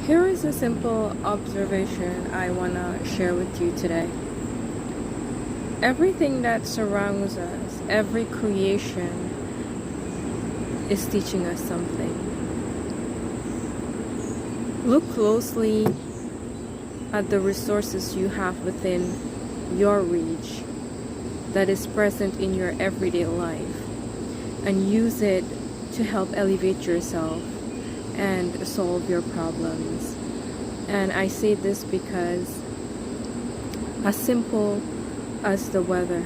Here is a simple observation I want to share with you today. Everything that surrounds us, every creation, is teaching us something. Look closely at the resources you have within your reach that is present in your everyday life, and use it to help elevate yourself and solve your problems. And I say this because as simple as the weather,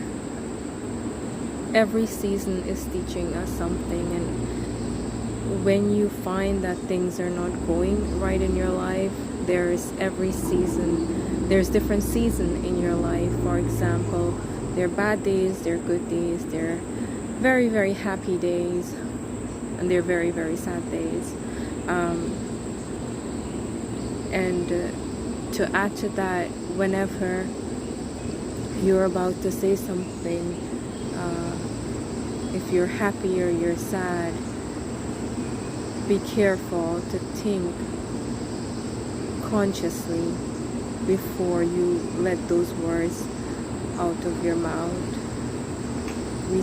every season is teaching us something. And when you find that things are not going right in your life, there's different season in your life. For example, there are bad days, there are good days, there are very, very happy days, and there are very, very sad days. To add to that, whenever you're about to say something, if you're happy or you're sad, be careful to think consciously before you let those words out of your mouth. We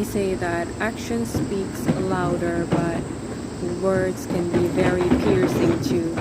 say that action speaks louder, but words can be very piercing too.